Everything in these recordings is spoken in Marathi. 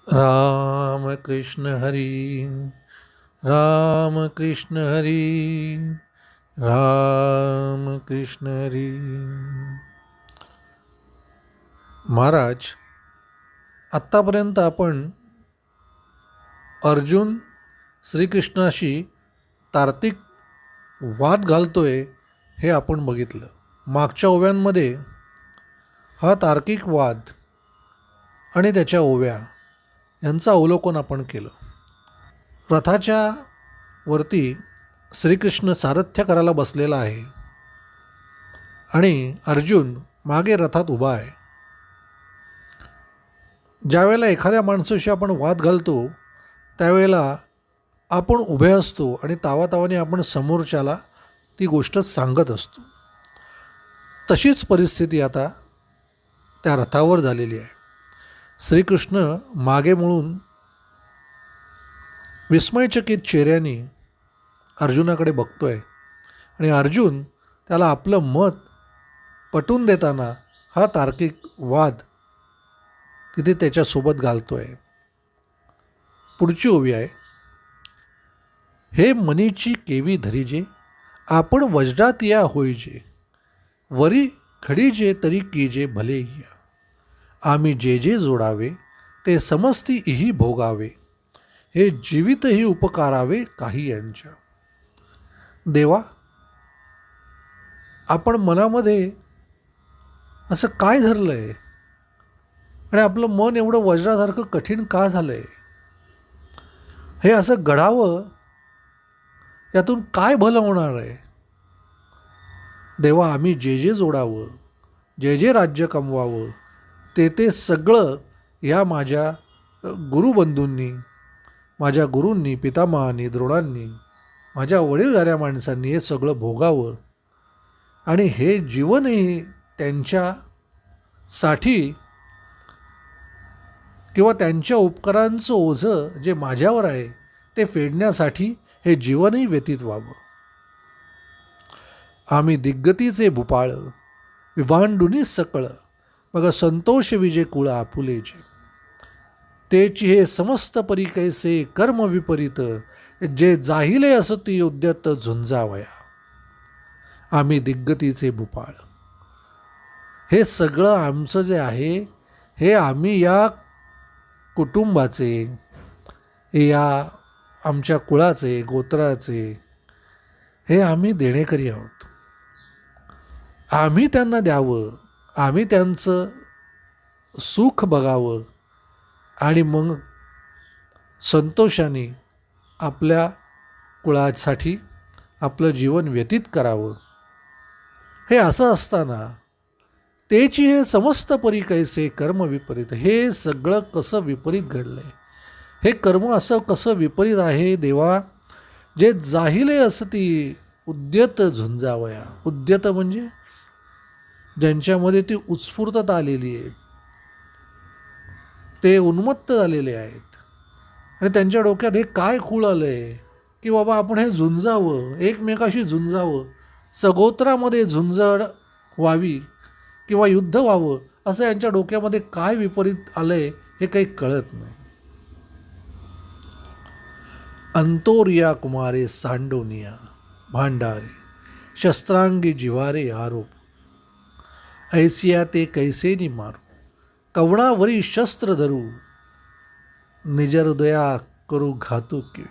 राम कृष्ण हरी राम कृष्ण हरी राम कृष्ण हरी. महाराज, आत्तापर्यंत आपण अर्जुन श्रीकृष्णाशी तार्किक वाद घालतोय हे आपण बघितलं. मागच्या ओव्यांमध्ये हा तार्किक वाद आणि त्याच्या ओव्या यांचं अवलोकन आपण केलं. रथाच्या वरती श्रीकृष्ण सारथ्य करायला बसलेला आहे आणि अर्जुन मागे रथात उभा आहे. ज्यावेळेला एखाद्या माणसाशी आपण वाद घालतो त्यावेळेला आपण उभे असतो आणि तावातावाने आपण समोरच्याला ती गोष्ट सांगत असतो. तशीच परिस्थिती आता त्या रथावर झालेली आहे. श्रीकृष्ण मागे म्हणून विस्मयचकित चेहऱ्याने अर्जुनाकडे बघतोय आणि अर्जुन त्याला आपलं मत पटवून देताना हा तार्किक वाद तिथे त्याच्यासोबत घालतोय. पुढची ओवी आहे, हे मनीची केवी धरीजे आपण वज्रात या होईजे वरी खडीजे तरी कीजे भले या आम्ही जे जे जोडावे ते समस्ती इही भोगावे हे जीवितही उपकारावे काही यांच्या. देवा, आपण मनामध्ये असं काय धरलं आहे आणि आपलं मन एवढं वज्रासारखं कठीण का झालं आहे? हे असं घडावं यातून काय भलं होणार आहे? देवा, आम्ही जे जे जोडावं, जे जे राज्य कमवावं ते सगळं या माझ्या गुरुबंधूंनी, माझ्या गुरूंनी, पितामहांनी, द्रोणांनी, माझ्या वडीलधाऱ्या माणसांनी हे सगळं भोगावं आणि हे जीवनही त्यांच्यासाठी किंवा त्यांच्या उपकारांचं ओझं जे माझ्यावर आहे ते फेडण्यासाठी हे जीवनही व्यतीत व्हावं. आम्ही दिग्गतीचे भूपाळ विभांडुनी सकळ मग संतोष विजे कुळ आपुलेचे तेची हे समस्त परी कैसे कर्म विपरीत जे जाहिले असती उद्यत झुंजावया. आम्ही दिग्गतीचे भूपाळ, हे सगळं आमचं जे आहे हे आम्ही या कुटुंबाचे, या आमच्या कुळाचे, गोत्राचे हे आम्ही देणेकरी आहोत. आम्ही त्यांना द्यावं, आम्ही त्यांचं सुख बघावं आणि मग संतोषाने आपल्या कुळासाठी आपलं जीवन व्यतीत करावं. हे असं असताना तेची हे समस्त परी कैसे कर्म विपरीत, हे सगळं कसं विपरीत घडलं आहे? हे कर्म असं कसं विपरीत आहे देवा, जे जाहिले असती उद्यत झुंजावया. उद्यत म्हणजे ज्यांच्यामध्ये ती उत्स्फूर्तता आलेली आहे, ते उन्मत्त झालेले आहेत आणि त्यांच्या डोक्यात हे काय खूळ आलं आहे की बाबा आपण हे झुंजावं, एकमेकाशी झुंजावं, सगोत्रामध्ये झुंजड व्हावी किंवा युद्ध व्हावं, असं यांच्या डोक्यामध्ये काय विपरीत आलं आहे हे काही कळत नाही. अंतोरिया कुमारे सांडोनिया भांडारे शस्त्रांगी जिवारे आरोप ऐसिया ते कैसेनी मारू कवणावरी शस्त्र धरू निज हृदया करू घातू किवी.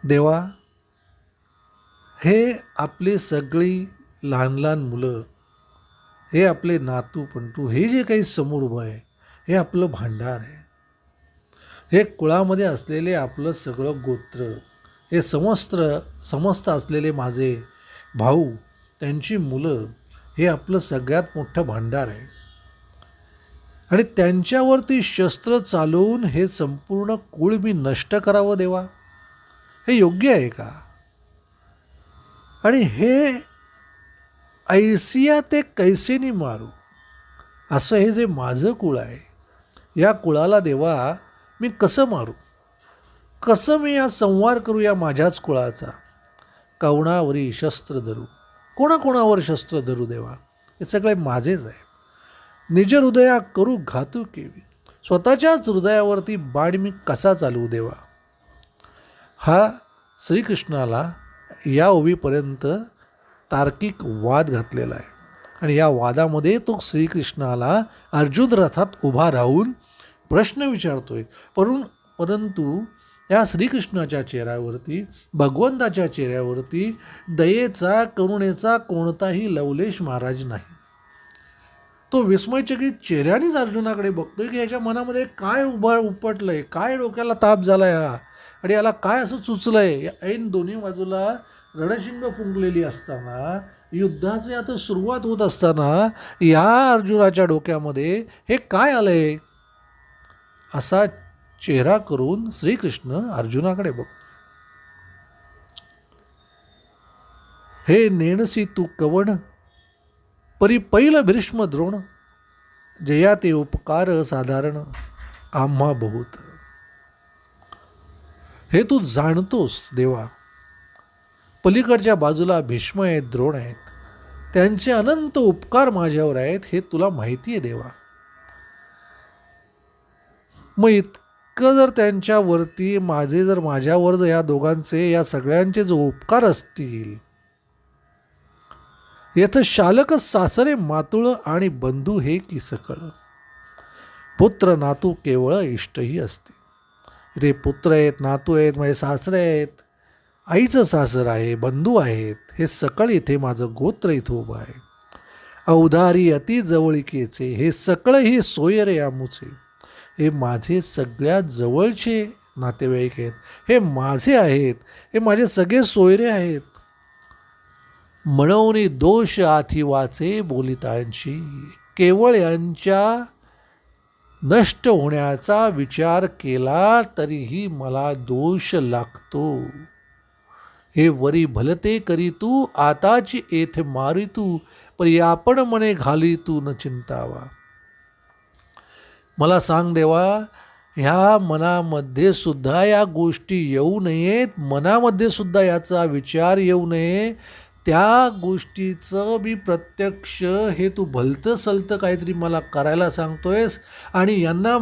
देवा, हे आपली सगळी लहान लहान मुलं, हे आपले नातू पंटू, हे जे काही समोर उभं आहे हे आपलं भांडार आहे. हे कुळामध्ये असलेले आपलं सगळं गोत्र, हे समस्त असलेले माझे भाऊ, त्यांची मुलं, हे आपलं सगळ्यात मोठं भांडार आहे आणि त्यांच्यावरती शस्त्र चालवून हे संपूर्ण कुळ मी नष्ट करावं देवा, हे योग्य आहे का? आणि हे ऐसिया ते कैसेनी मारू, असं हे जे माझं कुळ आहे या कुळाला देवा मी कसं मारू, कसं मी या संहार करू या माझ्याच कुळाचा. कवणावरी शस्त्र धरू, कोणाकोणावर शस्त्र धरू देवा, हे सगळे माझेच आहेत. निज हृदया करू घातू केवी, स्वतःच्याच हृदयावरती बाण मी कसा चालवू देवा? हा श्रीकृष्णाला या ओवीपर्यंत तार्किक वाद घातलेला आहे. आणि या वादामध्ये तो श्रीकृष्णाला अर्जुन रथात उभा राहून प्रश्न विचारतोय. परंतु या श्रीकृष्णाच्या चेहऱ्यावरती, भगवंताच्या चेहऱ्यावरती दयेचा, करुणेचा कोणताही लवलेश महाराज नाही. तो विस्मयचकित चेहऱ्यानेच अर्जुनाकडे बघतोय की याच्या मनामध्ये काय उपटलंय, काय डोक्याला ताप झालाय हा, आणि याला काय असं सुचलंय. ऐन दोन्ही बाजूला रणशिंग फुंकलेली असताना, युद्धाची आता सुरुवात होत असताना या अर्जुनाच्या डोक्यामध्ये हे काय आलंय, असा चेहरा करून श्रीकृष्ण अर्जुनाकडे बघतो. हे नेणसी तू कवण, परी पैल भीष्म द्रोण, जया ते उपकार साधारण आम्हा बहुत. हे तू जाणतोस देवा, पलीकडच्या बाजूला भीष्म आहेत, द्रोण आहेत, त्यांचे अनंत उपकार माझ्यावर आहेत, हे तुला माहिती आहे देवा. मग इतकं जर त्यांच्यावरती माझ्यावर जर या दोघांचे, या सगळ्यांचे जो उपकार असतील, येथ शालक सासरे मातुळ आणि बंधू हे की सकळ, पुत्र नातू केवळ इष्टही असते. इथे पुत्र आहेत, नातू आहेत, माझे सासरे आहेत, आईचं सासर आहे, बंधू आहेत, हे सकळ इथे माझं गोत्र इथं उभं आहे. अवधारी अति जवळिकेचे हे सकळ ही सोयरे आमुचे, हे माझे सगळ्यात जवळचे नातेवाईक आहेत, हे माझे आहेत, हे माझे सगळे सोयरे आहेत. म्हणून दोष आथी वाचे बोलितांची, केवळ यांच्या नष्ट होण्याचा विचार केला तरीही मला दोष लागतो. हे वरी भलते करी तू, आताची येथ मारी तू, परी आपण मने घाली तू न चिंतावा. मला सांग देवा, ह्या मनामध्ये सुद्धा या गोष्टी येऊ नयेत, मनामध्ये सुद्धा याचा विचार येऊ नये. त्या गोष्टीचं मी प्रत्यक्ष हे तू भलतं सलतं काहीतरी मला करायला सांगतोयस, आणि यांना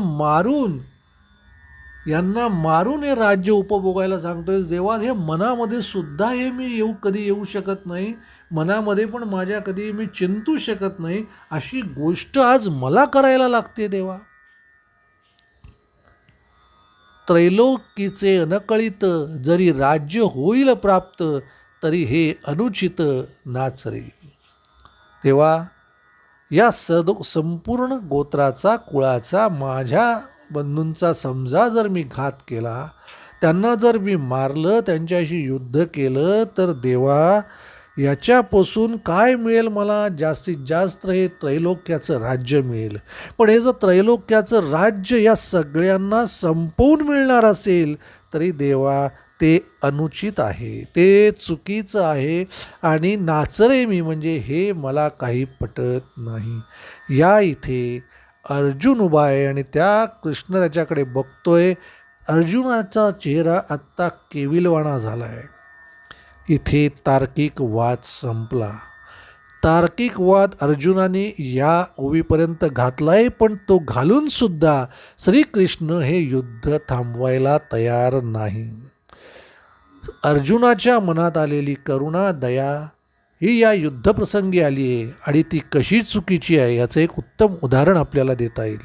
मारून हे राज्य उपभोगायला सांगतोयस देवा. हे मनामध्ये सुद्धा हे मी कधी येऊ शकत नाही, मनामध्ये पण माझ्या कधी मी चिंतू शकत नाही, अशी गोष्ट आज मला करायला लागते देवा. त्रैलोकीचे अनकळित, जरी राज्य होईल प्राप्त, तरी हे अनुचित नाचरे. तेव्हा या संपूर्ण गोत्राचा, कुळाचा, माझ्या बंधूंचा समजा जर मी घात केला, त्यांना जर मी मारलं, त्यांच्याशी युद्ध केलं, तर देवा याच्यापासून काय मिळेल मला? जास्तीत जास्त हे त्रैलोक्याचं राज्य मिळेल. पण हे जर त्रैलोक्याचं राज्य या सगळ्यांना संपवून मिळणार असेल, तरी देवा ते अनुचित आहे, ते चुकीचं आहे, आणि नाचरे मी म्हणजे हे मला काही पटत नाही. या इथे अर्जुन उभा आहे आणि त्या कृष्ण त्याच्याकडे बघतोय. अर्जुनाचा चेहरा आत्ता केविलवाणा झाला आहे. इथे तार्किक वाद संपला. तार्किक वाद अर्जुनाने या ओवीपर्यंत घातलाय, पण तो घालूनसुद्धा श्रीकृष्ण हे युद्ध थांबवायला तयार नाही. अर्जुनाच्या मनात आलेली करुणा, दया ही या युद्धप्रसंगी आली आहे, आणि ती कशी चुकीची आहे याचं एक उत्तम उदाहरण आपल्याला देता येईल.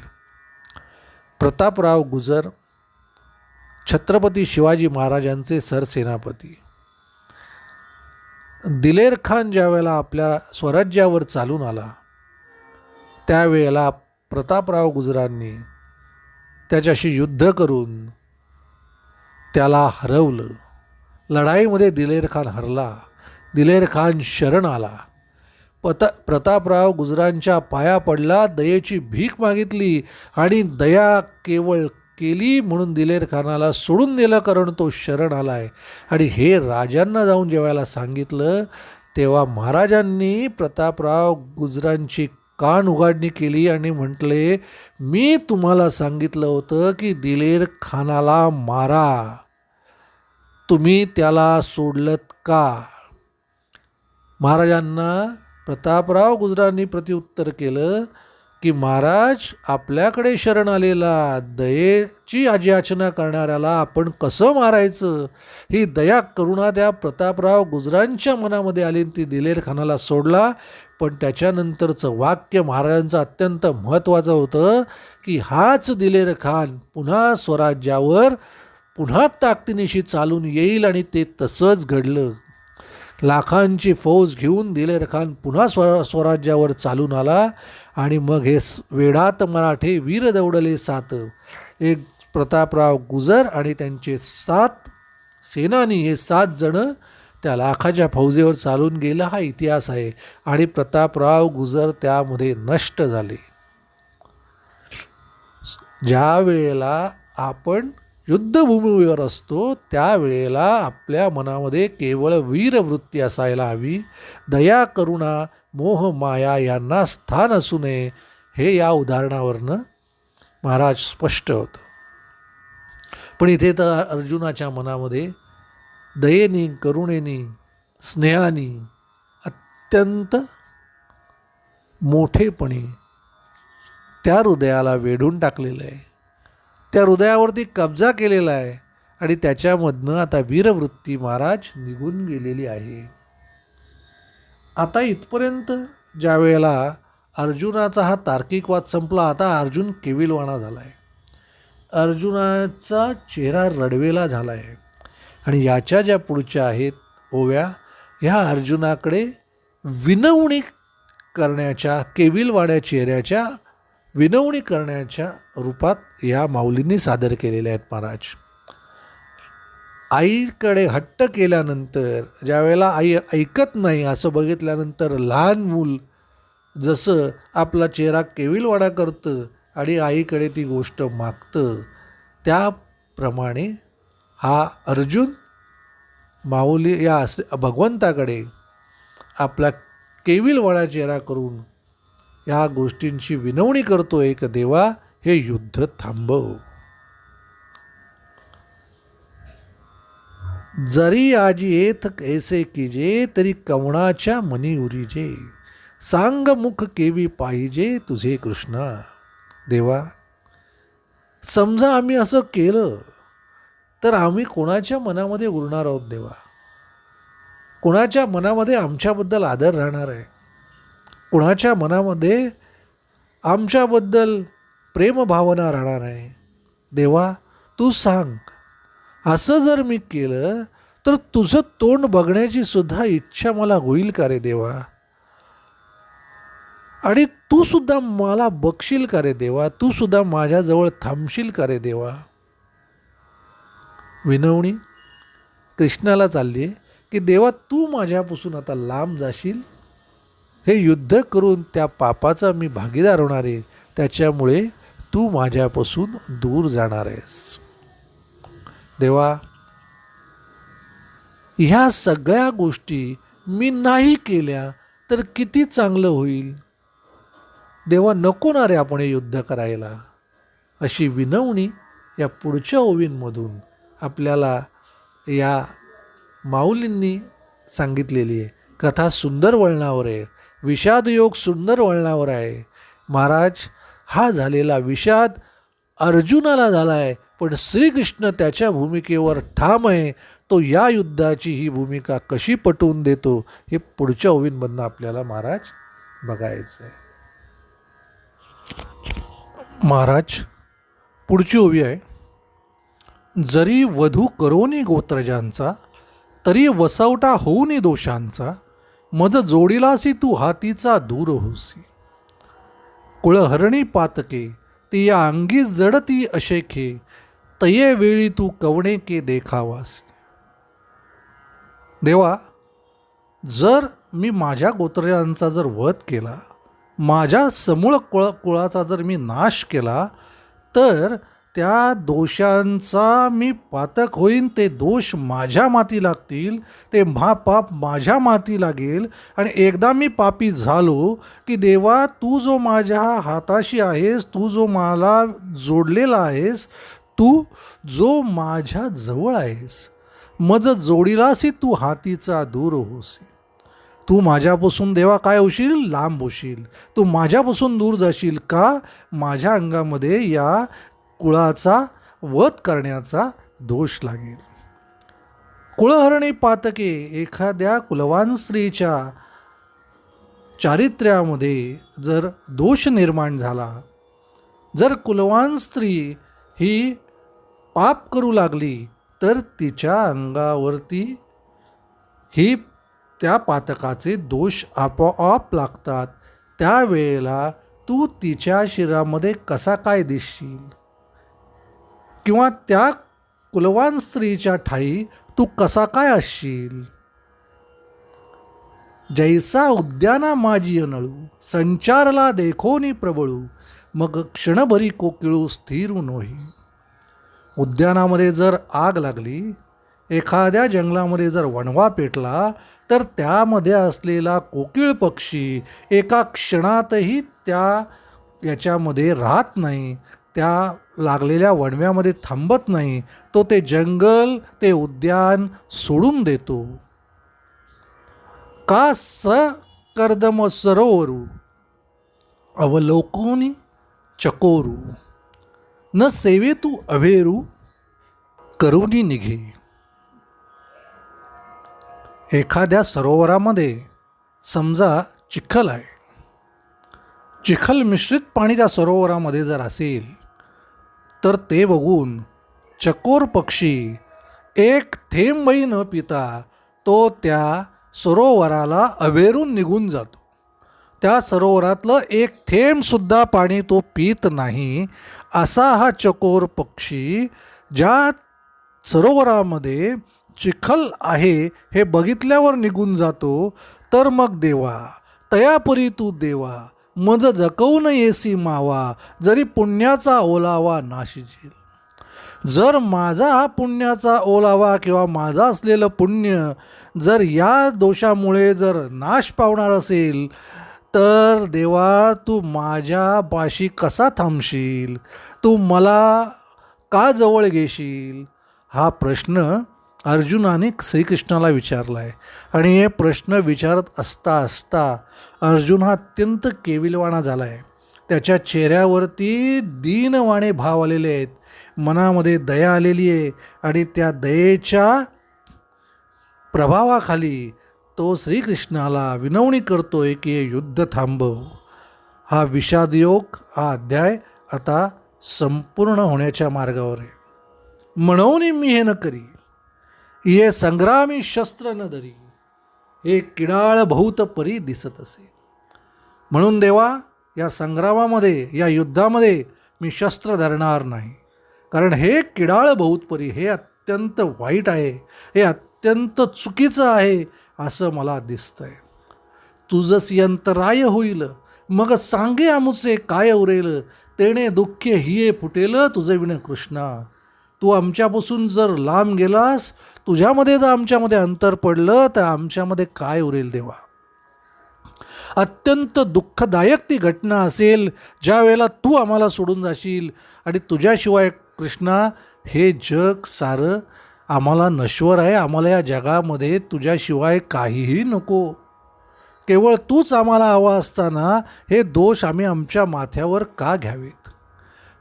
प्रतापराव गुजर, छत्रपती शिवाजी महाराजांचे सरसेनापती, दिलेर खान ज्या वेळेला आपल्या स्वराज्यावर चालून आला, त्यावेळेला प्रतापराव गुजरांनी त्याच्याशी युद्ध करून त्याला हरवलं. लढाईमध्ये दिलेर खान हरला. दिलेर खान शरण आला. प्रतापराव गुजरांच्या पाया पडला, दयेची भीक मागितली, आणि दया केवळ केली म्हणून दिलेर खानाला सोडून दिलं, कारण तो शरण आला आहे. आणि हे राजांना जाऊन जेवायला सांगितलं, तेव्हा महाराजांनी प्रतापराव गुजरांची कान उघाडणी केली आणि म्हटले, मी तुम्हाला सांगितलं होतं की दिलेर खानाला मारा, तुम्ही त्याला सोडलत का? महाराजांना प्रतापराव गुजरांनी प्रत्युत्तर केलं, की महाराज आपल्याकडे शरण आलेला दयेची याचना करणाऱ्याला आपण कसं मारायचं, ही दया करुणा त्या प्रतापराव गुजरांच्या मनामध्ये आली. ती दिलेर खानाला सोडला. पण त्याच्यानंतरचं वाक्य महाराजांचं अत्यंत महत्त्वाचं होतं की हाच दिलेर खान पुन्हा स्वराज्यावर पुन्हा ताकदीनिशी चालून येईल. आणि ते तसंच घडलं. लाखांची फौज घेऊन दिलेर खान पुन्हा स्वराज्यावर चालून आला. आणि मग हे वेढात मराठे वीर दौडले सात, एक प्रतापराव गुजर आणि त्यांचे 7 सेनानी, हे 7 जण त्या लाखाच्या फौजेवर चालून गेला, हा इतिहास आहे. आणि प्रतापराव गुजर त्यामध्ये नष्ट झाले. ज्या वेळेला आपण युद्धभूमीवर असतो त्यावेळेला आपल्या मनामध्ये केवळ वीरवृत्ती असायला हवी. दया करुणा मोह माया यांना स्थान असू नये, हे या उदाहरणावरनं महाराज स्पष्ट होतं. पण इथे तर अर्जुनाच्या मनामध्ये दयेनी करुणेनी स्नेहानी अत्यंत मोठेपणी त्या हृदयाला वेढून टाकलेलं आहे, त्या हृदयावरती कब्जा केलेला आहे. आणि त्याच्यामधनं आता वीरवृत्ती महाराज निघून गेलेली आहे. आता इथपर्यंत ज्या वेळेला अर्जुनाचा हा तार्किकवाद संपला, आता अर्जुन केविलवाणा झाला आहे. अर्जुनाचा चेहरा रडवेला झाला आहे. आणि याच्या ज्या पुढच्या आहेत ओव्या, ह्या अर्जुनाकडे विनवणी करण्याच्या, केविलवाण्या चेहऱ्याच्या विनवणी करण्याच्या रूपात या माऊलींनी सादर केलेल्या आहेत महाराज. आईकडे हट्ट केल्यानंतर, ज्या वेळेला आई ऐकत नाही असं बघितल्यानंतर लहान मूल जसं आपला चेहरा केविलवाणा करतं आणि आईकडे ती गोष्ट मागतं, त्याप्रमाणे हा अर्जुन माऊली या भगवंताकडे आपला केविलवाणा चेहरा करून या गोष्टींची विनवणी करतो, एक देवा हे युद्ध थांबव. जरी आजी येथ कैसे कीजे, तरी कवणाच्या मनी उरीजे, सांग मुख केवी पाहिजे तुझे कृष्णा. देवा, समजा आम्ही असं केलं तर आम्ही कोणाच्या मनामध्ये उरणार आहोत देवा? कोणाच्या मनामध्ये आमच्याबद्दल आदर राहणार आहे? कोणाच्या मनामध्ये आमच्याबद्दल प्रेमभावना राहणार आहे? देवा तू सांग. असं जर मी केलं तर तुझं तोंड बघण्याची सुद्धा इच्छा मला होईल का रे देवा? आणि तू सुद्धा मला बघशील का रे देवा? तू सुद्धा माझ्याजवळ थांबशील का रे देवा? विनवणी कृष्णाला चालली आहे की देवा तू माझ्यापासून आता लांब जाशील, हे युद्ध करून त्या पापाचा मी भागीदार होणार आहे, त्याच्यामुळे तू माझ्यापासून दूर जाणार आहेस. देवा, ह्या सगळ्या गोष्टी मी नाही केल्या तर किती चांगलं होईल. देवा नको ना रे आपण हे युद्ध करायला. अशी विनवणी या पुढच्या ओवींमधून आपल्याला या माऊलींनी सांगितलेली आहे. कथा सुंदर वळणावर आहे, विषादयोग सुंदर वळणावर आहे. महाराज, हा झालेला विषाद अर्जुनाला झाला आहे, पण श्रीकृष्ण त्याच्या भूमिकेवर ठाम आहे. तो या युद्धाची ही भूमिका कशी पटवून देतो हे पुढच्या ओवींमधनं आपल्याला महाराज बघायचं आहे. महाराज, पुढची ओवी आहे. जरी वधू करोनी गोत्रजांचा, तरी वसवटा होऊनी दोषांचा, मज जोडिलासी तू हातीचा दूर होसी. कुळहरणी पातके ती या अंगी जडती अशेखे, तये वेळी तू कवणे के देखावासी. देवा, जर मी माझ्या गोत्रजांचा जर वध केला, माझ्या समूळ कुळाचा जर मी नाश केला, तर त्या दोषांचा मी पातक होईन. ते दोष माझ्या माती लागतील, ते महापाप माझ्या माती लागेल. आणि एकदा मी पापी झालो की देवा, तू जो माझ्या हाताशी आहेस, तू जो मला जोडलेला आहेस, तू जो माझ्या जवळ आहेस, मज जोडीलासी तू हातीचा दूर होसी. तू माझ्यापासून देवा काय होशील? लांब होशील. तू माझ्यापासून दूर जाशील का? माझ्या अंगामध्ये या कुळाचा वध करण्याचा दोष लागेल. कुळहरणी पातके, एखाद्या कुलवान स्त्रीच्या चारित्र्यामध्ये जर दोष निर्माण झाला, जर कुलवान स्त्री ही पाप करू लागली, तर तिच्या अंगावरती ही त्या पातकाचे दोष आपोआप लागतात. त्यावेळेला तू तिच्या शरीरामध्ये कसा काय दिसशील, किंवा त्या कुलवान स्त्रीच्या ठाई तू कसा काय असशील? जैसा उद्याना माझी अनळू, संचारला देखोनी प्रबळू, मग क्षणभरी कोकिळू स्थिरू नोही. उद्यानामध्ये जर आग लागली, एखाद्या जंगलामध्ये जर वणवा पेटला, तर त्यामध्ये असलेला कोकिळ पक्षी एका क्षणातही त्या याच्यामध्ये राहत नाही, त्या लागलेल्या वणव्यामध्ये थांबत नाही. तो ते जंगल, ते उद्यान सोडून देतो. का स कर्दम सरोवरू, अवलोकोनी चकोरू, न सेवे तू अभेरू, करुणी निघे. एखाद्या सरोवरामध्ये समजा चिखल आहे, चिखल मिश्रित पाणी त्या सरोवरामध्ये जर असेल, तर ते बघून चकोर पक्षी एक थेंबही न पिता तो त्या सरोवराला अवेरून निघून जातो. त्या सरोवरातलं एक थेंबसुद्धा पाणी तो पित नाही. असा हा चकोर पक्षी ज्या सरोवरामध्ये चिखल आहे हे बघितल्यावर निघून जातो. तर मग देवा तयापरी तू देवा, मज जकवून येसी मावा, जरी पुण्याचा ओलावा नाशिजेल. जर माझा हा पुण्याचा ओलावा किंवा माझं असलेलं पुण्य जर या दोषामुळे जर नाश पावणार असेल, तर देवा तू माझ्या पाशी कसा थांबशील? तू मला का जवळ घेशील? हा प्रश्न अर्जुनाने श्रीकृष्णाला विचारला आहे. आणि हे प्रश्न विचारत असता असता अर्जुन हा अत्यंत केविलवाणा झाला आहे. त्याच्या चेहऱ्यावरती दीनवाणे भाव आलेले आहेत, मनामध्ये दया आलेली आहे. आणि त्या दयेच्या प्रभावाखाली तो श्रीकृष्णाला विनवणी करतोय की हे युद्ध थांबव. हा विषादयोग, हा अध्याय आता संपूर्ण होण्याच्या मार्गावर आहे. म्हणून मी हे न करी, ये संग्रामी शस्त्र न धरी, हे किडाळ बहुत परी दिसत असे. म्हणून देवा या संग्रामामध्ये, या युद्धामध्ये मी शस्त्र धरणार नाही, कारण हे किडाळ बहुत परी, हे अत्यंत वाईट आहे, हे अत्यंत चुकीचं आहे असं मला दिसतंय. तुझसी अंतराय होईल, मग सांगे आमुचे काय उरेल, तेणे दुःख हिये फुटेल तुझे विण कृष्णा. तू आमच्यापासून जर लांब गेलास, तुझ्यामध्ये जर आमच्यामध्ये अंतर पडलं, तर आमच्यामध्ये काय उरेल देवा. अत्यंत दुःखदायक ती घटना असेल ज्या वेळेला तू आम्हाला सोडून जाशील. आणि तुझ्याशिवाय कृष्णा हे जग सारं आम्हाला नश्वर आहे. आम्हाला या जगामध्ये तुझ्याशिवाय काहीही नको, केवळ तूच आम्हाला हवा असताना हे दोष आम्ही आमच्या माथ्यावर का घ्यावेत.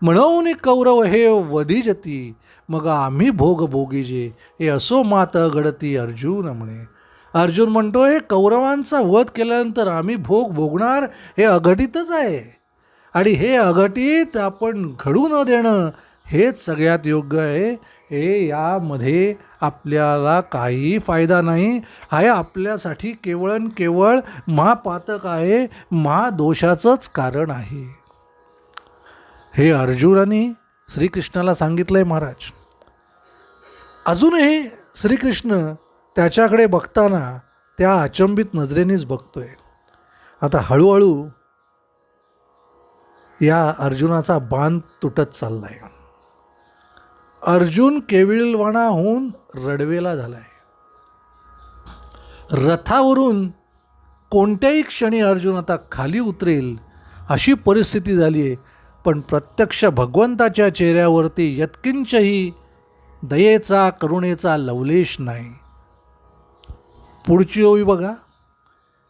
म्हणून कौरव हे वधिजती, मग आम्ही भोग भोगीजे, हे असो मात घडती. अर्जुन म्हणे, अर्जुन म्हणतो हे कौरवांचा वध केल्यानंतर आम्ही भोग भोगणार, हे अघटितच आहे. आणि हे अघटित आपण घडू न देणं हेच सगळ्यात योग्य आहे. हे यामध्ये आपल्याला काही फायदा नाही. हा आपल्यासाठी केवळ केवळ महापातक आहे, महादोषाचंच कारण आहे. हे अर्जुनाने श्रीकृष्णाला सांगितलं आहे महाराज. अजूनही श्रीकृष्ण त्याच्याकडे बघताना त्या अचंबित नजरेनेच बघतोय. आता हळूहळू या अर्जुनाचा बांध तुटत चालला आहे. अर्जुन केविलवाणा होऊन रडवेला झाला आहे. रथावरून कोणत्याही क्षणी अर्जुन आता खाली उतरेल अशी परिस्थिती झाली आहे. पण प्रत्यक्ष भगवंताच्या चेहऱ्यावरती यत्किंचही दयेचा, करुणेचा लवलेश नाही. पुढची ओवी बघा.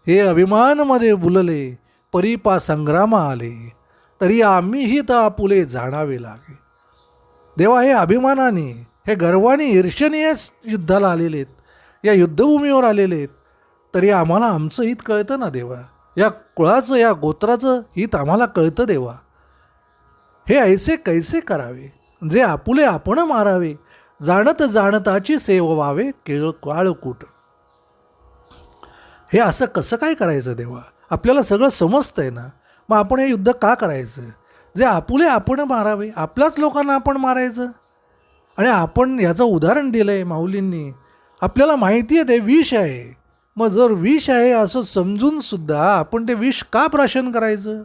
हे अभिमानमध्ये बुलले परीपा संग्राम आले, तरी आम्हीही तर आपुले जाणावे लागे. देवा, हे अभिमानाने, हे गर्वाने, ईर्ष्येने युद्धाला आलेले आहेत, या युद्धभूमीवर आलेले आहेत, तरी आम्हाला आमचं हित कळतं ना देवा. या कुळाचं, या गोत्राचं हित आम्हाला कळतं देवा. हे ऐसे कैसे करावे, जे आपुले आपण मारावे, जाणत जाणताची सेव व्हावे केळ काळकूट. हे असं कसं काय करायचं देवा? आपल्याला सगळं समजतंय ना, मग आपण हे युद्ध का करायचं? जे आपुले आपण मारावे, आपल्याच लोकांना आपण मारायचं. आणि आपण याचं उदाहरण दिलं आहे माऊलींनी. आपल्याला माहिती आहे ते विष आहे, मग जर विष आहे असं समजूनसुद्धा आपण ते विष का प्राशन करायचं?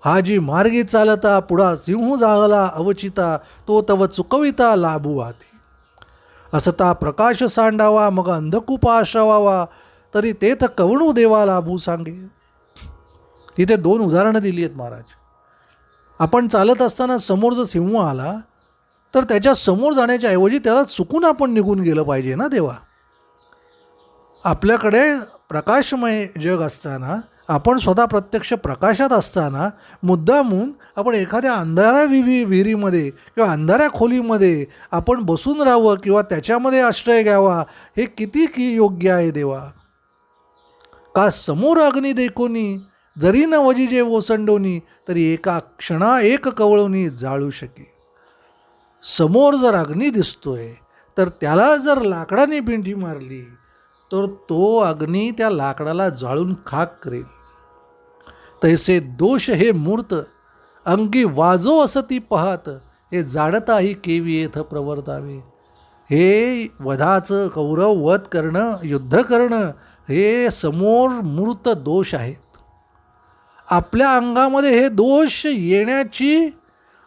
हा जी मार्गी चालता पुढा सिंह जागला अवचिता, तो तव चुकविता लाभू आधी. असता प्रकाश सांडावा मग अंधकूप आश्रवावा, तरी तेथ कवणू देवा लाभू सांगे. इथे 2 उदाहरणं दिली आहेत महाराज. आपण चालत असताना समोर जर सिंह आला तर त्याच्या समोर जाण्याच्या ऐवजी त्याला चुकून आपण निघून गेलं पाहिजे ना देवा. आपल्याकडे प्रकाशमय जग असताना, आपण स्वतः प्रत्यक्ष प्रकाशात असताना मुद्दामून आपण एखाद्या अंधाऱ्या विहिरीमध्ये किंवा अंधाऱ्या खोलीमध्ये आपण बसून राहावं किंवा त्याच्यामध्ये आश्रय घ्यावा, हे किती योग्य आहे देवा. का समोर अग्नी देखोनी, जरी न वजिजे ओसंडोनी, तरी एका क्षणा एक कवळोनी जाळू शके. समोर जर अग्नी दिसतोय तर त्याला जर लाकडाने बिंठी मारली तर तो अग्नी त्या लाकडाला जाळून खाक करेल. तैसे दोष हे मूर्त अंगी वाजो असती पाहत, हे जाणताही केवी येथ प्रवर्तावे. हे वधाचं, कौरव वध करणं, युद्ध करणं, हे समोर मूर्त दोष आहेत. आपल्या अंगामध्ये हे दोष येण्याची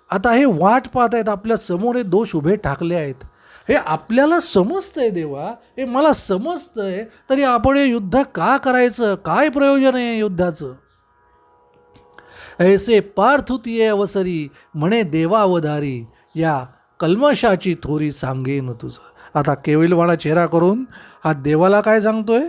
आता हे वाट पाहत आहेत. आपल्या समोर हे दोष उभे ठाकले आहेत. हे आपल्याला समजतंय देवा, हे मला समजतंय, तरी आपण हे युद्ध का करायचं? काय प्रयोजन आहे युद्धाचं? ऐसे पार्थुतीये अवसरी म्हणे देवावधारी, या कल्मशाची थोरी सांगेन तुझं. आता केविलवाणा चेहरा करून हा देवाला काय सांगतोय?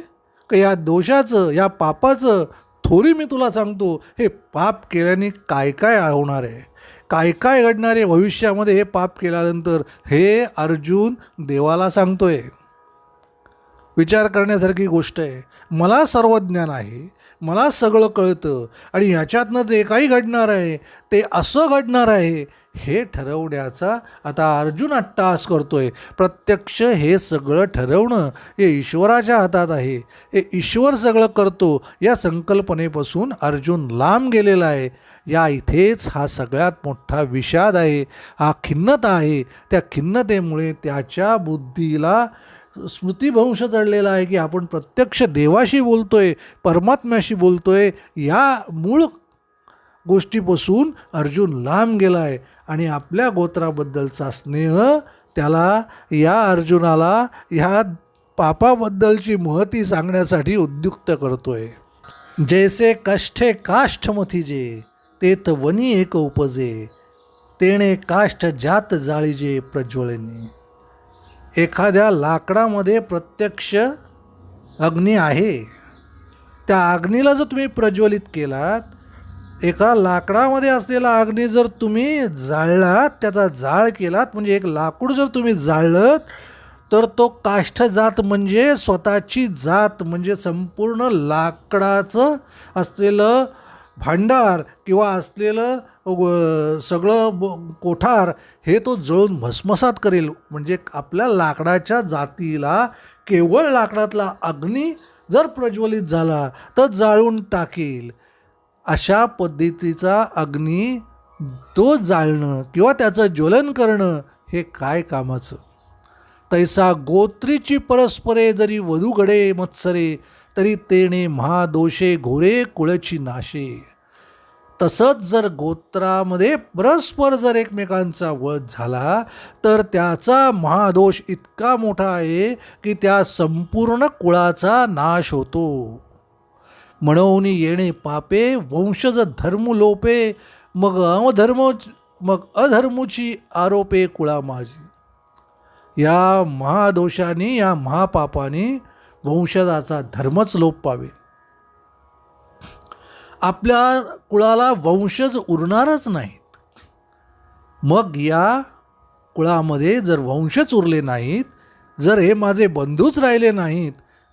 की या दोषाचं, या पापाचं थोरी मी तुला सांगतो. हे पाप केल्याने काय काय होणार आहे, काय काय घडणार आहे भविष्यामध्ये हे पाप केल्यानंतर, हे अर्जुन देवाला सांगतोय. विचार करण्यासारखी गोष्ट आहे. मला सर्व ज्ञान आहे, मला सगळं कळतं, आणि ह्याच्यातनं जे काही घडणार आहे ते असं घडणार आहे हे ठरवण्याचा आता अर्जुन अट्टाहास करतोय. प्रत्यक्ष हे सगळं ठरवणं हे ईश्वराच्या हातात आहे. हे ईश्वर सगळं करतो या संकल्पनेपासून अर्जुन लांब गेलेला आहे. या इथेच हा सगळ्यात मोठा विषाद आहे, हा खिन्नता आहे. त्या खिन्नतेमुळे त्याच्या बुद्धीला स्मृतिभ्रंश चढलेला आहे की आपण प्रत्यक्ष देवाशी बोलतोय, परमात्म्याशी बोलतोय. या मूळ गोष्टीपासून अर्जुन लांब गेला आहे आणि आपल्या गोत्राबद्दलचा स्नेह त्याला, या अर्जुनाला ह्या पापाबद्दलची महती सांगण्यासाठी उद्युक्त करतोय. जैसे कष्टे काष्ठमथी जे, तेत वनी एक उपजे, तेणे काष्ठ जात जाळीजे प्रज्वळने. एखाद्या लाकडामध्ये प्रत्यक्ष अग्नी आहे. त्या अग्नीला जर तुम्ही प्रज्वलित केलात, एका लाकडामध्ये असलेला अग्नी जर तुम्ही जाळलात, त्याचा जाळ केलात, म्हणजे एक लाकूड जर तुम्ही जाळलं, तर तो काष्ठ जात म्हणजे स्वतःची जात, म्हणजे संपूर्ण लाकडाचं असलेलं भांडार किंवा असलेलं सगळं कोठार हे तो जळून भस्मसात करेल. म्हणजे आपल्या लाकडाच्या जातीला केवळ लाकडातला अग्नी जर प्रज्वलित झाला तर जाळून टाकेल. अशा पद्धतीचा अग्नी तो जाळणं किंवा त्याचं ज्वलन करणं हे काय कामाचं? तैसा गोत्रीची परस्परे जरी वधूगडे मत्सरे, तरी तेणे महादोषे घोरे कुळची नाशे. तसंच जर गोत्रामध्ये परस्पर जर एकमेकांचा वध झाला तर त्याचा महादोष इतका मोठा आहे की त्या संपूर्ण कुळाचा नाश होतो. म्हणून येणे पापे वंशज धर्म लोपे, मग अधर्मूची आरोपे कुळा माझी. या महादोषाने, या महापापाने वंशजाचा धर्मच लोप पावे. आपल्या कुळाला वंशज उरणारच नाहीत. मग या कुळामध्ये जर वंशच उरले नाहीत, जर हे माझे बंधूच राहिले नाहीत,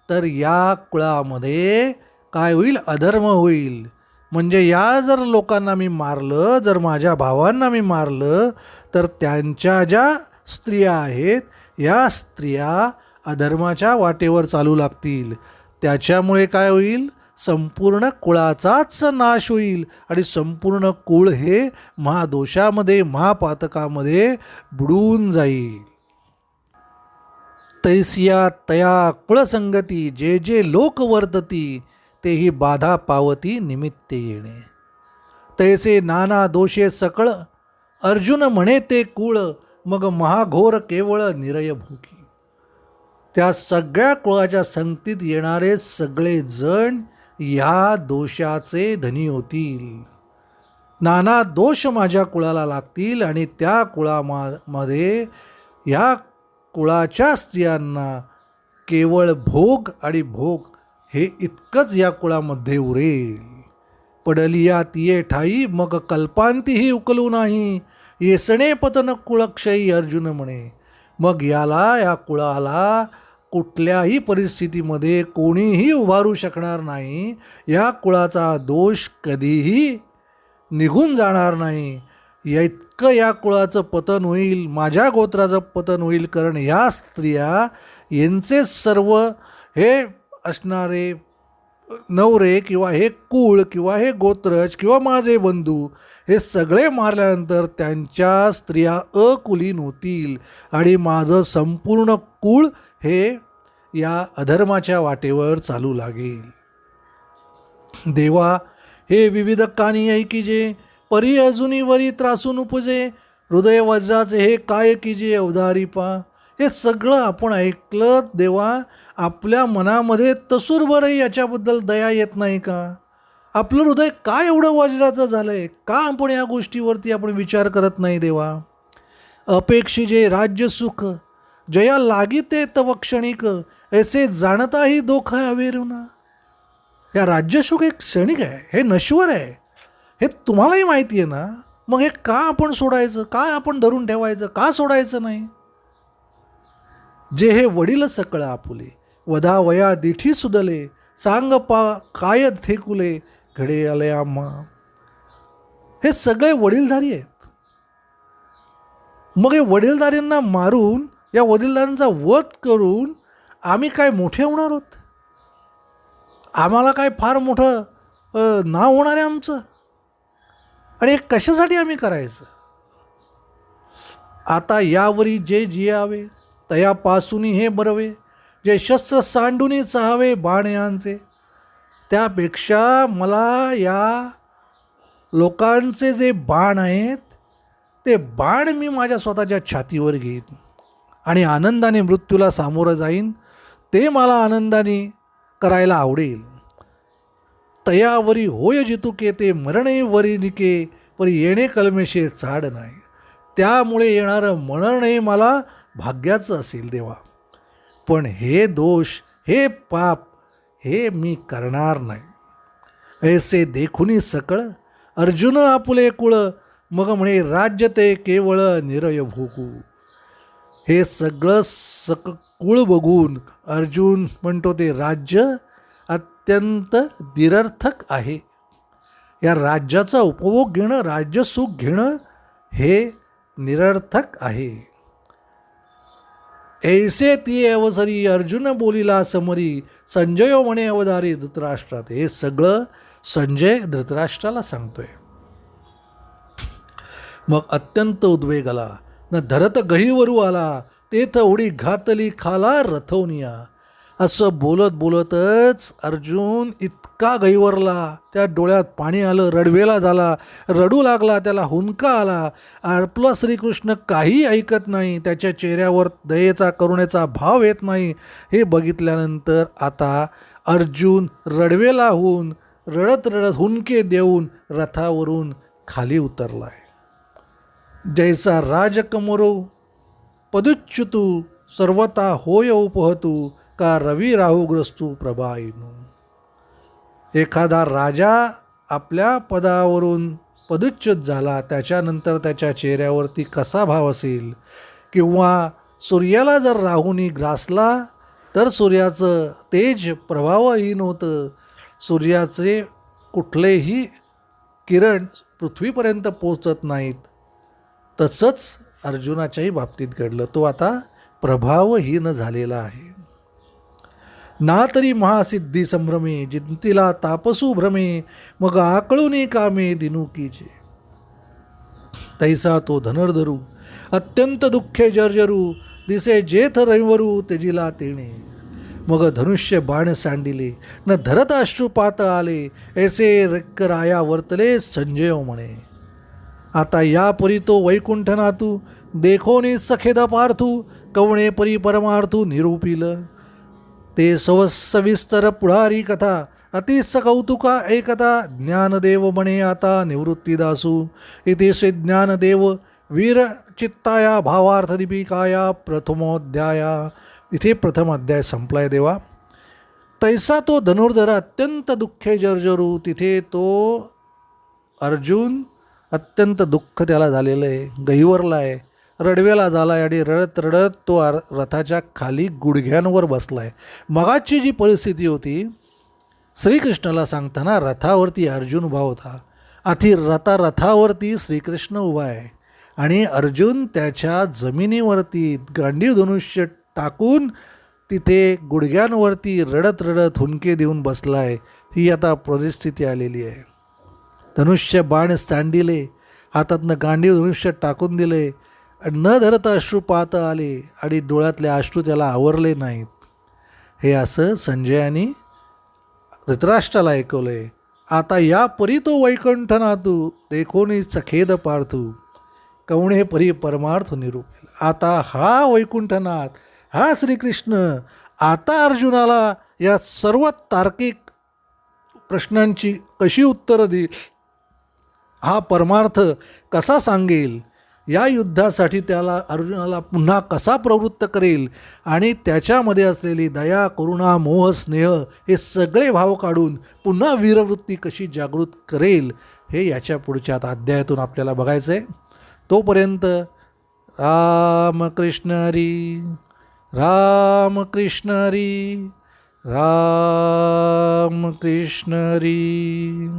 तर या कुळामध्ये काय होईल? अधर्म होईल. म्हणजे या जर लोकांना मी मारलं, जर माझ्या भावांना मी मारलं, तर त्यांच्या ज्या स्त्रिया आहेत, या स्त्रिया अधर्माच्या वाटेवर चालू लागतील. त्याच्यामुळे काय होईल? संपूर्ण कुळाचाच नाश होईल आणि संपूर्ण कुळ हे महादोषामध्ये, महापातकामध्ये बुडून जाईल. तैसिया तया कुळसंगती, जे जे लोक वर्तती, तेही बाधा पावती निमित्ते येणे. तैसे नाना दोषे सकळ, अर्जुन म्हणे ते कुळ, मग महाघोर केवळ निरय भोगी. त्या सगळ्या कुळाच्या संगतीत येणारे सगळे जण ह्या दोषाचे धनी होतील. नाना दोष माझ्या कुळाला लागतील आणि त्या कुळामध्ये ह्या कुळाच्या स्त्रियांना केवळ भोग आणि भोग हे इतकंच या कुळामध्ये उरेल. पडलिया तिये ठाई, मग कल्पांतीही उकलू नाही, येसणे पतन कुळक्षयी, अर्जुन म्हणे. मग या कुळाला कुठल्याही परिस्थितीमध्ये कोणीही उभारू शकणार नाही. या कुळाचा दोष कधीही निघून जाणार नाही. इतकं या कुळाचं पतन होईल, माझ्या गोत्राचं पतन होईल. कारण ह्या स्त्रिया यांचे सर्व हे असणारे नवरे किंवा हे कुळ किंवा हे गोत्रज किंवा माझे बंधू हे सगळे मारल्यानंतर त्यांच्या स्त्रिया अकुलीन होतील आणि माझं संपूर्ण कुळ हे या अधर्माच्या वाटेवर चालू लागेल. देवा, हे विविध कानी ऐकिजे, परी अजुनी वरी त्रासून उपजे, हृदय वज्राचे हे काय कीजे अवधारी पा. हे सगळं आपण ऐकलं देवा. आपल्या मनामध्ये तसूर बरं याच्याबद्दल दया येत नाही का? आपलं हृदय काय एवढं वज्राचं झालं आहे? का आपण या गोष्टीवरती आपण विचार करत नाही देवा? अपेक्षिजे राज्य सुख, जया लागिते तव क्षणिक, ऐसे जाणताही दोख अवेरुना. या राज्यसुख एक क्षणिक आहे, हे नश्वर आहे, हे तुम्हालाही माहिती आहे ना. मग हे का आपण सोडायचं? का आपण धरून ठेवायचं? का सोडायचं नाही? जे हे वडील सकळ आपुले, वधा वया दिठी सुदले, सांग पा काय थेकुले, घडे आले आम्हा. हे सगळे वडीलधारी आहेत. मग हे वडीलधाऱ्यांना मारून, या वडीलधाऱ्यांचा वध करून आम्ही काय मोठे होणार आहोत? आम्हाला काय फार मोठं नाव होणार आहे आमचं? आणि हे कशासाठी आम्ही करायचं? आता यावरी जे जियावे, तयापासून हे बरवे, जे शस्त्र सांडूनी चाहावे बाण यांचे. त्यापेक्षा मला या लोकांचे जे बाण आहेत, ते बाण मी माझ्या स्वतःच्या छातीवर घेईन आणि आनंदाने मृत्यूला सामोरं जाईन. ते मला आनंदाने करायला आवडेल. तयावरी होय जितुके, ते मरणे वरी निके, परी येणे कलमेशे चाड नाही. त्यामुळे येणारं मरणही मला भाग्याचं असेल देवा. पण हे दोष, हे पाप हे मी करणार नाही. ऐसे देखुनी सकळ, अर्जुन आपुले कुळ, मग म्हणे राज्य ते केवळ निरय भोगू. हे सगळं कुळ बघून अर्जुन म्हणतो ते राज्य अत्यंत निरर्थक आहे. या राज्याचा उपभोग घेणं, राज्यसुख घेणं हे निरर्थक आहे. ऐसे ती अवसरी, अर्जुन बोलिला समरी, संजय म्हणे अवधारी धृतराष्ट्रात. हे सगळं संजय धृतराष्ट्राला सांगतोय. मग अत्यंत उद्वेग आला, न धरत गहीवरू आला, तेथ उडी घातली खाला रथवनिया. असं बोलत बोलतच अर्जुन इतका गहिवरला, त्या डोळ्यात पाणी आलं, रडवेला झाला, रडू लागला, त्याला हुंदका आला. आपला श्रीकृष्ण काही ऐकत नाही, त्याच्या चेहऱ्यावर दयेचा करुणेचा भाव येत नाही. हे बघितल्यानंतर आता अर्जुन रडवेला होऊन रडत रडत हुंदके देऊन रथावरून खाली उतरलाय. जैसा राजकमरो पदुच्युतू, सर्वता होय उपहतू, का रवी राहुग्रस्तू प्रभाईनू. एखादा राजा आपल्या पदावरून पदच्युत झाला त्याच्यानंतर त्याच्या चेहऱ्यावरती कसा भाव असेल, किंवा सूर्याला जर राहूनी ग्रासला तर सूर्याचं तेज प्रभावहीन होतं, सूर्याचे कुठलेही किरण पृथ्वीपर्यंत पोचत नाहीत. तसंच अर्जुनाच्याही बाबतीत घडलं, तो आता प्रभावहीन झालेला आहे. ना तरी महासिद्धी संभ्रमे जिंतीला तापसू भ्रमे मग आकळूनी कामे दिनुकीचे. तैसा तो धनुर्धरू अत्यंत दुःखे जर्जरू दिसे जेथ रविवरू तेजिला तेणे. मग धनुष्य बाण सांडिले न धरत अश्रुपात आले ऐसे राया वर्तले संजय म्हणे. आता या परी तो वैकुंठ नातू देखोनी सखेद पार्थू कवणे परी परमार्थू निरूपिल. ते सविस्तर पुढारी कथा अतिस कौतुका एकता ज्ञानदेव म्हणे आता निवृत्तीदासू. इथे श्री ज्ञानदेव वीर चित्ताया भावार्थ दीपिकाया प्रथमोध्याया. इथे प्रथम अध्याय संपलाय देवा. तैसा तो धनुर्धर अत्यंत दुःखे जर्जरू. तिथे तो अर्जुन अत्यंत दुःख त्याला झालेलं आहे, गहिवरला आहे, रडवेला झाला आहे आणि रडत रडत तो रथाच्या खाली गुडघ्यांवर बसला आहे. मगाची जी परिस्थिती होती श्रीकृष्णाला सांगताना रथावरती अर्जुन उभा होता, आधी रथावरती श्रीकृष्ण उभा आहे आणि अर्जुन त्याच्या जमिनीवरती गांडीव धनुष्य टाकून तिथे गुडघ्यांवरती रडत रडत हुंदके देऊन बसला आहे. ही आता परिस्थिती आलेली आहे. धनुष्य बाण सांडिले, हातातनं गांडीव धनुष्य टाकून दिले, न धरत अश्रू पाहत आले आणि डोळ्यातले अश्रू त्याला आवरले नाहीत. हे असं संजयाने धृतराष्ट्राला ऐकवलंय. आता या परी तो वैकुंठ नातू देखोनी सखेद पार्थू कवणे परी परमार्थ निरूपेल. आता हा वैकुंठनाथ, हा श्रीकृष्ण आता अर्जुनाला या सर्व तार्किक प्रश्नांची कशी उत्तरं देईल, हा परमार्थ कसा सांगेल, या युद्धासाठी त्याला अर्जुनाला पुन्हा कसा प्रवृत्त करेल आणि त्याच्यामध्ये असलेली दया करुणा मोह स्नेह हे सगळे भाव काढून पुन्हा वीरवृत्ती कशी जागृत करेल, हे याच्या पुढच्या अध्यायातून आपल्याला बघायचं आहे. तोपर्यंत रामकृष्ण हरी, रामकृष्ण हरी, रामकृष्ण हरी.